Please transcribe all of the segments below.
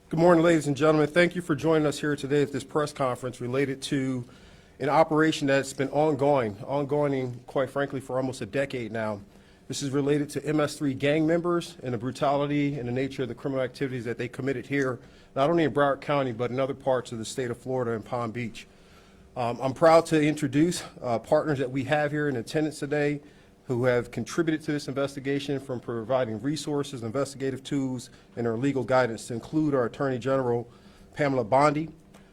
Good morning, ladies and gentlemen. Thank you for joining us here today at this press conference related to an operation that's been ongoing, quite frankly, for almost a decade now. This is related to MS-13 gang members and the brutality and the nature of the criminal activities that they committed here, not only in Broward County, but in other parts of the state of Florida and Palm Beach. I'm proud to introduce partners that we have here in attendance today who have contributed to this investigation, from providing resources, investigative tools, and our legal guidance, to include our Attorney General Pam Bondi,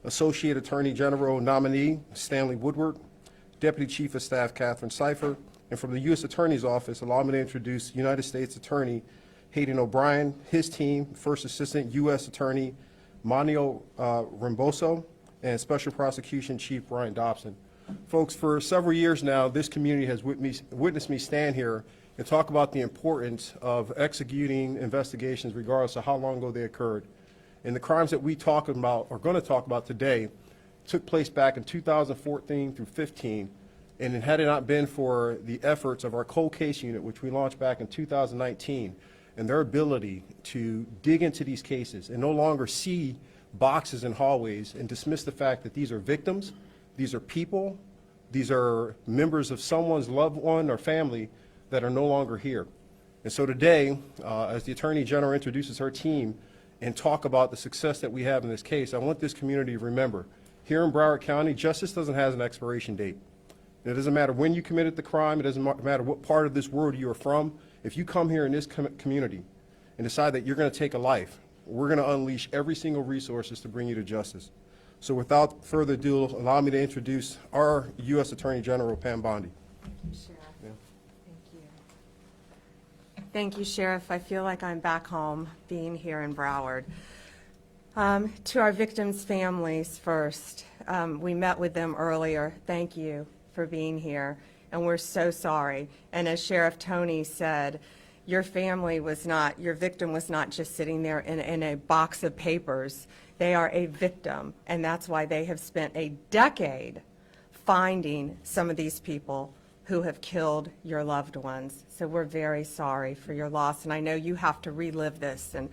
Associate Attorney General nominee Stanley Woodward, Deputy Chief of Staff Catherine Cipher, and from the U.S. Attorney's Office, allow me to introduce United States Attorney Hayden O'Brien, his team, First Assistant U.S. Attorney Manio Ramboso, and Special Prosecution Chief Brian Dobson. Folks, for several years now, this community has witnessed me stand here and talk about the importance of executing investigations regardless of how long ago they occurred. And the crimes that we talk about, or going to talk about today, took place back in 2014 through 15. And had it not been for the efforts of our cold case unit, which we launched back in 2019, and their ability to dig into these cases and no longer see boxes in hallways and dismiss the fact that these are victims, these are people, these are members of someone's loved one or family that are no longer here. And so today, as the Attorney General introduces her team and talk about the success that we have in this case, I want this community to remember, here in Broward County, justice doesn't have an expiration date. It doesn't matter when you committed the crime, it doesn't matter what part of this world you are from. If you come here in this community and decide that you're going to take a life, we're going to unleash every single resources to bring you to justice. So without further ado, allow me to introduce our U.S. Attorney General, Pam Bondi. Thank you, Sheriff. Yeah. Thank you. Thank you, Sheriff. I feel like I'm back home being here in Broward. To our victims' families first, we met with them earlier. Thank you for being here, and we're so sorry. And as Sheriff Tony said, your family was not, your victim was not just sitting there in a box of papers. They are a victim, and that's why they have spent a decade finding some of these people who have killed your loved ones. So we're very sorry for your loss, and I know you have to relive this, and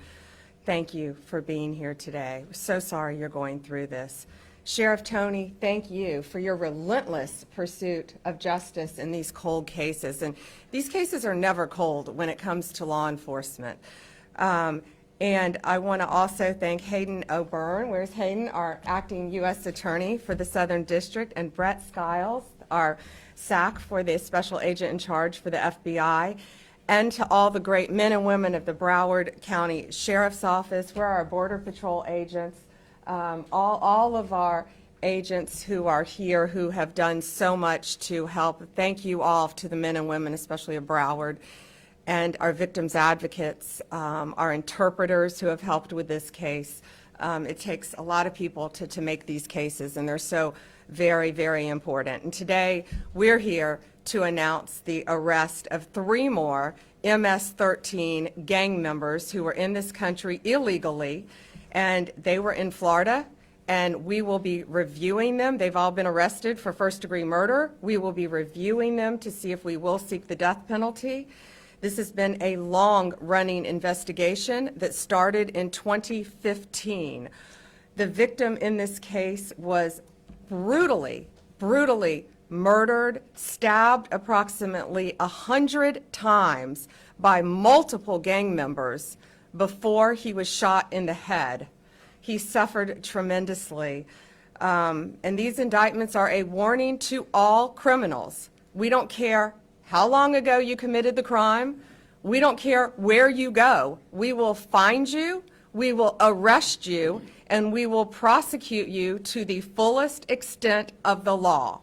thank you for being here today. We're so sorry you're going through this. Sheriff Tony, thank you for your relentless pursuit of justice in these cold cases. And these cases are never cold when it comes to law enforcement. And I want to also thank Hayden O'Byrne, where's Hayden, our acting U.S. Attorney for the Southern District, and Brett Skiles, our SAC for the Special Agent in Charge for the FBI, and to all the great men and women of the Broward County Sheriff's Office, where our Border Patrol agents, all of our agents who are here who have done so much to help. Thank you all to the men and women, especially of Broward, and our victims advocates, our interpreters who have helped with this case. It takes a lot of people to make these cases, and they're so very, very important. And today we're here to announce the arrest of 3 more MS-13 gang members who were in this country illegally, and they were in Florida, and we will be reviewing them. They've all been arrested for first-degree murder. We will be reviewing them to see if we will seek the death penalty. This has been a long-running investigation that started in 2015. The victim in this case was brutally murdered, stabbed approximately 100 times by multiple gang members before he was shot in the head. He suffered tremendously. And these indictments are a warning to all criminals. We don't care how long ago you committed the crime. We don't care where you go. We will find you, we will arrest you, and we will prosecute you to the fullest extent of the law.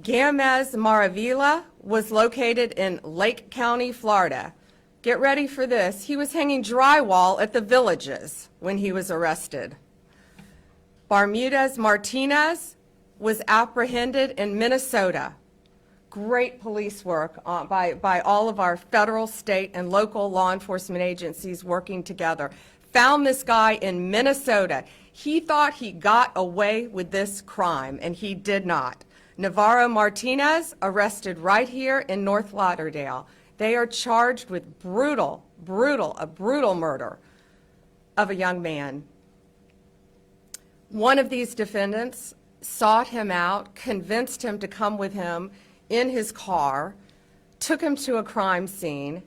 Gamez Maravilla was located in Lake County, Florida. Get ready for this. He was hanging drywall at the Villages when he was arrested. Bermudez Martinez was apprehended in Minnesota. Great police work by all of our federal, state, and local law enforcement agencies working together. Found this guy in Minnesota. He thought he got away with this crime, and he did not. Navarro Martinez arrested right here in North Lauderdale. They are charged with a brutal murder. of a young man. One of these defendants sought him out, convinced him to come with him in his car, took him to a crime scene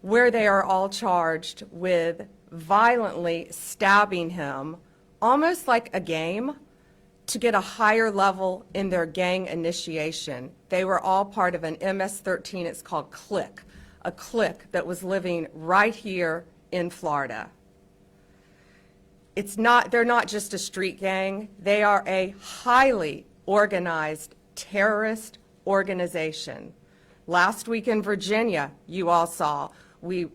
where they are all charged with violently stabbing him, almost like a game, to get a higher level in their gang initiation. They were all part of an MS-13, it's called Clique, a clique that was living right here in Florida. They're not just a street gang, they are a highly organized terrorist organization. Last week in Virginia, you all saw, we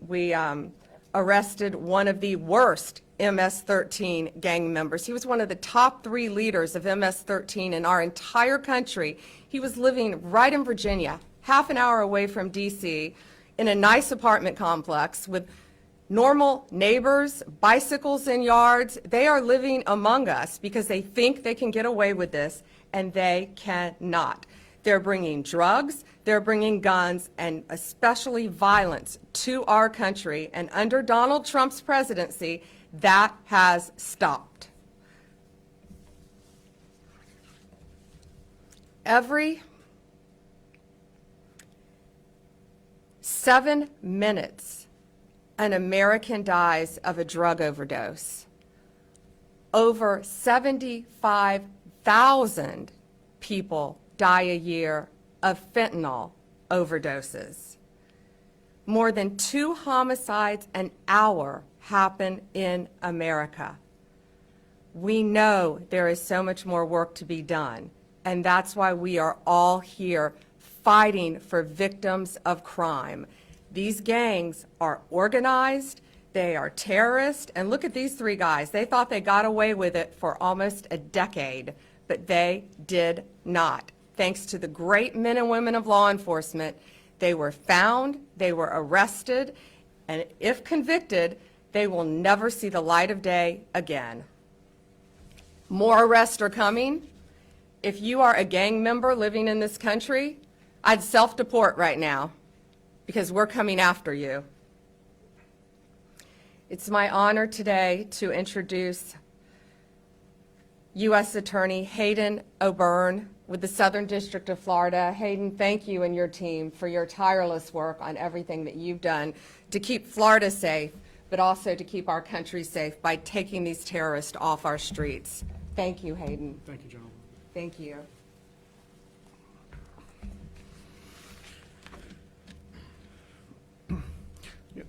arrested one of the worst MS-13 gang members. He was one of the top 3 leaders of MS-13 in our entire country. He was living right in Virginia, half an hour away from DC, in a nice apartment complex with normal neighbors, bicycles in yards. They are living among us because they think they can get away with this, and they cannot. They're bringing drugs, they're bringing guns, and especially violence to our country. And under Donald Trump's presidency, that has stopped. Every 7 minutes, an American dies of a drug overdose. Over 75,000 people die a year of fentanyl overdoses. More than 2 homicides an hour happen in America. We know there is so much more work to be done, and that's why we are all here fighting for victims of crime. These gangs are organized, they are terrorists, and look at these 3 guys. They thought they got away with it for almost a decade, but they did not. Thanks to the great men and women of law enforcement, they were found, they were arrested, and if convicted, they will never see the light of day again. More arrests are coming. If you are a gang member living in this country, I'd self-deport right now because we're coming after you. It's my honor today to introduce U.S. Attorney Hayden O'Byrne with the Southern District of Florida. Hayden, thank you and your team for your tireless work on everything that you've done to keep Florida safe, but also to keep our country safe by taking these terrorists off our streets. Thank you, Hayden. Thank you, General. Thank you.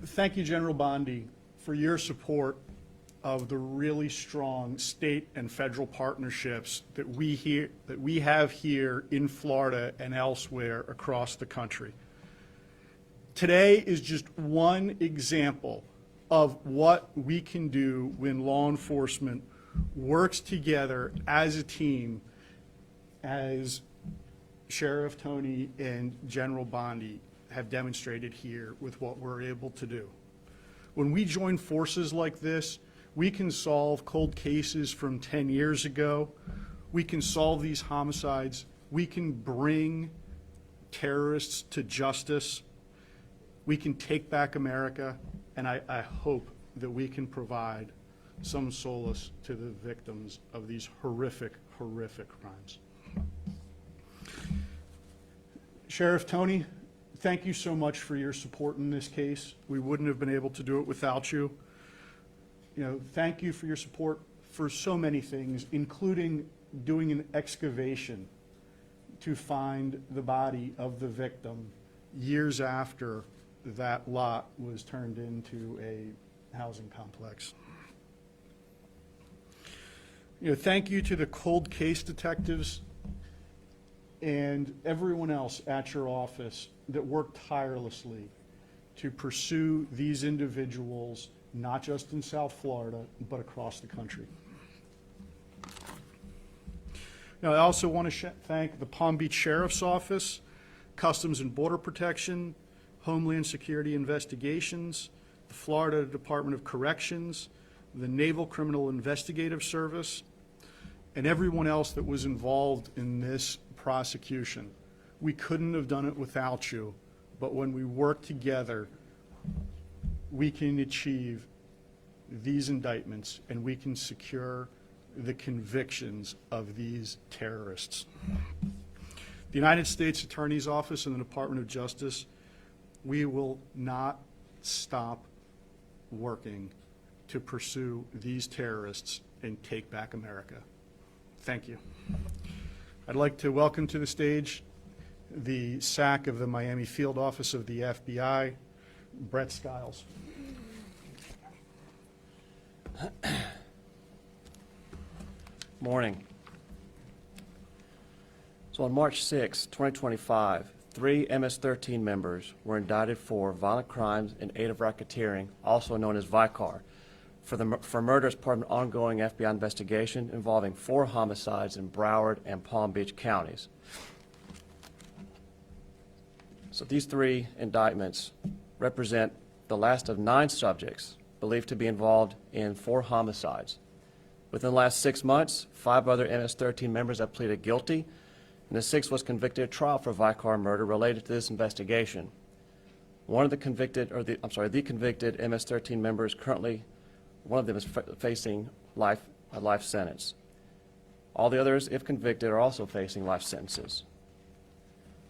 Thank you, General Bondi, for your support of the really strong state and federal partnerships that we have here in Florida and elsewhere across the country. Today is just one example of what we can do when law enforcement works together as a team, as Sheriff Tony and General Bondi have demonstrated here with what we're able to do. When we join forces like this, we can solve cold cases from 10 years ago. We can solve these homicides. We can bring terrorists to justice. We can take back America, and I hope that we can provide some solace to the victims of these horrific, horrific crimes. Sheriff Tony, thank you so much for your support in this case. We wouldn't have been able to do it without you. Thank you for your support for so many things, including doing an excavation to find the body of the victim years after that lot was turned into a housing complex. Thank you to the cold case detectives and everyone else at your office that worked tirelessly to pursue these individuals, not just in South Florida, but across the country. Now, I also want to thank the Palm Beach Sheriff's Office, Customs and Border Protection, Homeland Security Investigations, the Florida Department of Corrections, the Naval Criminal Investigative Service, and everyone else that was involved in this prosecution. We couldn't have done it without you, but when we work together, we can achieve these indictments and we can secure the convictions of these terrorists. The United States Attorney's Office and the Department of Justice, we will not stop working to pursue these terrorists and take back America. Thank you. I'd like to welcome to the stage the SAC of the Miami Field Office of the FBI, Brett Skiles. Morning. So on March 6, 2025, 3 MS-13 members were indicted for violent crimes in aid of racketeering, also known as VICAR, for murder as part of an ongoing FBI investigation involving 4 homicides in Broward and Palm Beach counties. So these 3 indictments represent the last of 9 subjects believed to be involved in 4 homicides. Within the last 6 months, 5 other MS-13 members have pleaded guilty, and the 6th was convicted at trial for Vicar murder related to this investigation. The convicted MS-13 member is currently, one of them is facing a life sentence. All the others, if convicted, are also facing life sentences.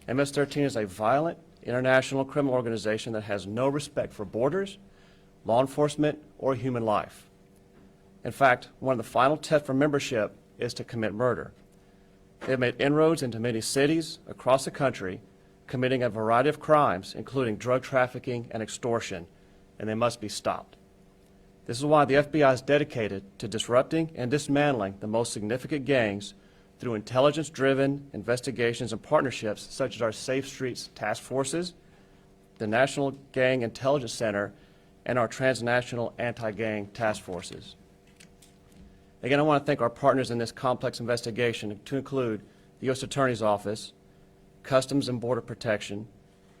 MS-13 is a violent international criminal organization that has no respect for borders, law enforcement, or human life. In fact, one of the final tests for membership is to commit murder. They have made inroads into many cities across the country, committing a variety of crimes, including drug trafficking and extortion, and they must be stopped. This is why the FBI is dedicated to disrupting and dismantling the most significant gangs through intelligence-driven investigations and partnerships such as our Safe Streets Task Forces, the National Gang Intelligence Center, and our transnational anti-gang task forces. Again, I want to thank our partners in this complex investigation, to include the U.S. Attorney's Office, Customs and Border Protection,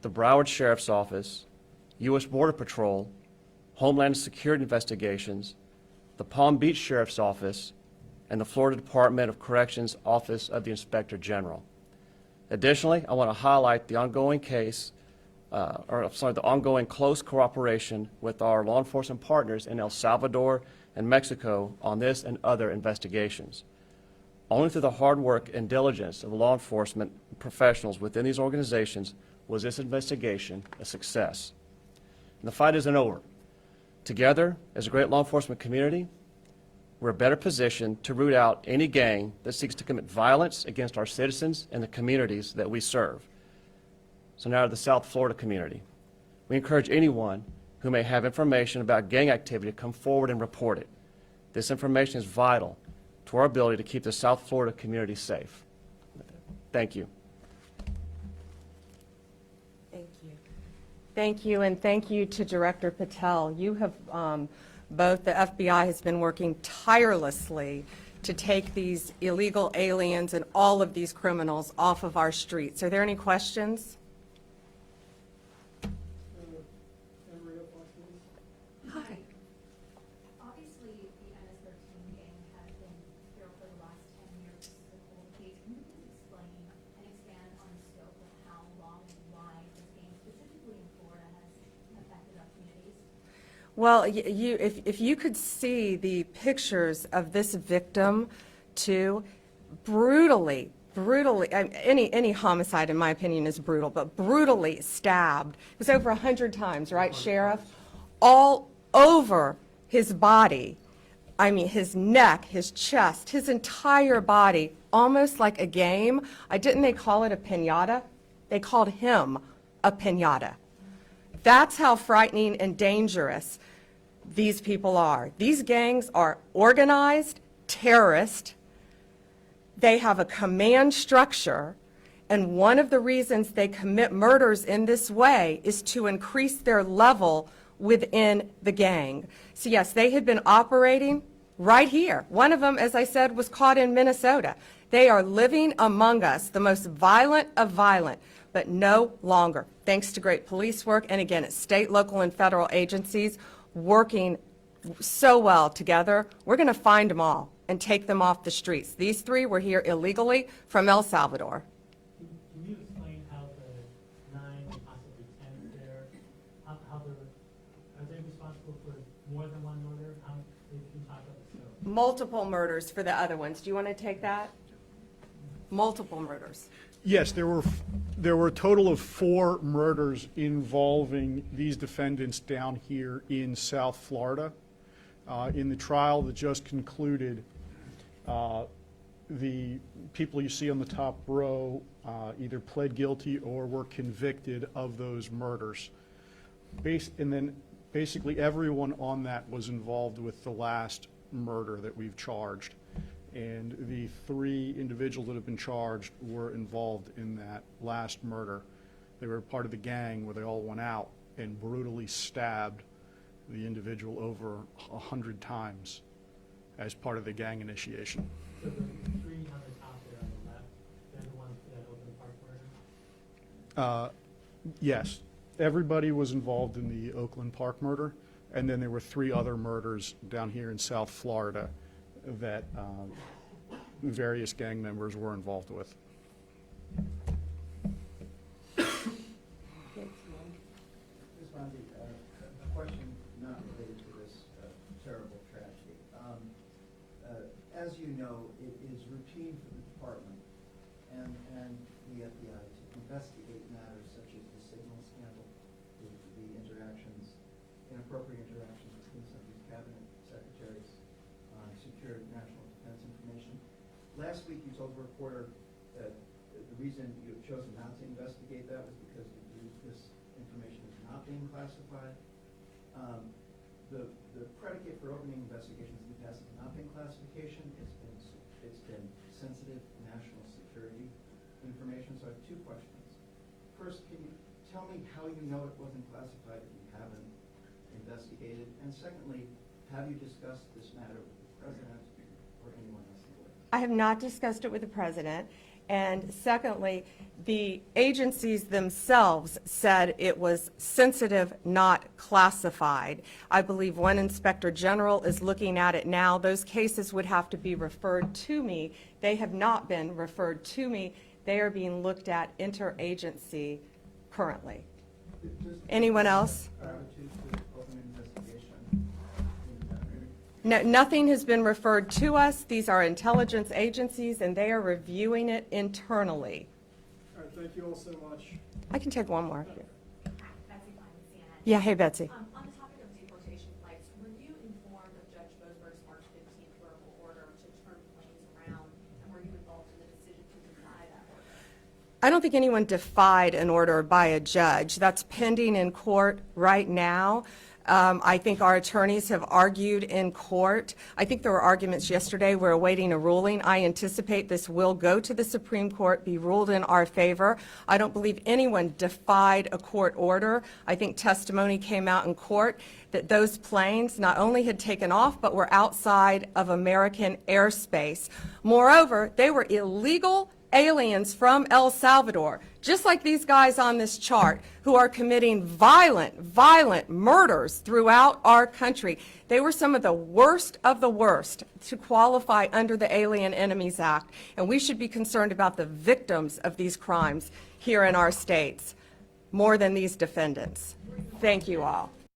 the Broward Sheriff's Office, U.S. Border Patrol, Homeland Security Investigations, the Palm Beach Sheriff's Office, and the Florida Department of Corrections Office of the Inspector General. Additionally, I want to highlight the ongoing the ongoing close cooperation with our law enforcement partners in El Salvador and Mexico on this and other investigations. Only through the hard work and diligence of law enforcement professionals within these organizations was this investigation a success. And the fight isn't over. Together, as a great law enforcement community, we're better positioned to root out any gang that seeks to commit violence against our citizens and the communities that we serve. So now to the South Florida community. We encourage anyone who may have information about gang activity to come forward and report it. This information is vital to our ability to keep the South Florida community safe. Thank you. Thank you. Thank you, and thank you to Director Patel. You have, both the FBI has been working tirelessly to take these illegal aliens and all of these criminals off of our streets. Are there any questions? Hi. Obviously, the MS-13 gang has been here for the last 10 years. The cold case. Can you please explain and expand on the scope of how long and why this gang, specifically in Florida, has affected our communities? Well, if you could see the pictures of this victim, too, brutally, any homicide, in my opinion, is brutal, but brutally stabbed. It was over 100 times, right, Sheriff? All over his body. I mean, his neck, his chest, his entire body, almost like a game. Didn't they call it a piñata? They called him a piñata. That's how frightening and dangerous these people are. These gangs are organized, terrorist. They have a command structure, and one of the reasons they commit murders in this way is to increase their level within the gang. So yes, they had been operating right here. One of them, as I said, was caught in Minnesota. They are living among us, the most violent of violent, but no longer. Thanks to great police work, and again, it's state, local, and federal agencies working so well together. We're going to find them all and take them off the streets. These 3 were here illegally from El Salvador. Can you explain how the 9, possibly 10 there, are they responsible for more than one murder? How multiple murders for the other ones. Do you want to take that? Multiple murders. Yes, there were a total of 4 murders involving these defendants down here in South Florida. In the trial that just concluded, the people you see on the top row either pled guilty or were convicted of those murders. And then basically everyone on that was involved with the last murder that we've charged. And the 3 individuals that have been charged were involved in that last murder. They were part of the gang where they all went out and brutally stabbed the individual over 100 times as part of the gang initiation. So the 3 on the top there on the left, they're the ones that Oakland Park murder? Yes, everybody was involved in the Oakland Park murder, and then there were 3 other murders down here in South Florida that various gang members were involved with. Ms. Bondi, a question not related to this terrible tragedy. As you know, it is routine for the department and the FBI to investigate matters such as the signal scandal, the interactions, inappropriate interactions between some of these cabinet secretaries on secure national defense information. Last week, you told a reporter that the reason you have chosen not to investigate that was because you believe this information is not being classified. The predicate for opening investigations in the past has not been classification. It's been sensitive national security information. So I have 2 questions. First, can you tell me how you know it wasn't classified if you haven't investigated? And secondly, have you discussed this matter with the president or anyone else in the White House? I have not discussed it with the president. And secondly, the agencies themselves said it was sensitive, not classified. I believe one inspector general is looking at it now. Those cases would have to be referred to me. They have not been referred to me. They are being looked at interagency currently. Anyone else? Gratitude to open an investigation. No, nothing has been referred to us. These are intelligence agencies, and they are reviewing it internally. All right, thank you all so much. I can take one more. Betsy Klein with CNN. Yeah, hey, Betsy. On the topic of deportation flights, were you informed of Judge Bosberg's March 15th verbal order to turn planes around, and were you involved in the decision to deny that order? I don't think anyone defied an order by a judge. That's pending in court right now. I think our attorneys have argued in court. I think there were arguments yesterday. We're awaiting a ruling. I anticipate this will go to the Supreme Court, be ruled in our favor. I don't believe anyone defied a court order. I think testimony came out in court that those planes not only had taken off, but were outside of American airspace. Moreover, they were illegal aliens from El Salvador, just like these guys on this chart, who are committing violent murders throughout our country. They were some of the worst to qualify under the Alien Enemies Act, and we should be concerned about the victims of these crimes here in our states more than these defendants. Thank you all.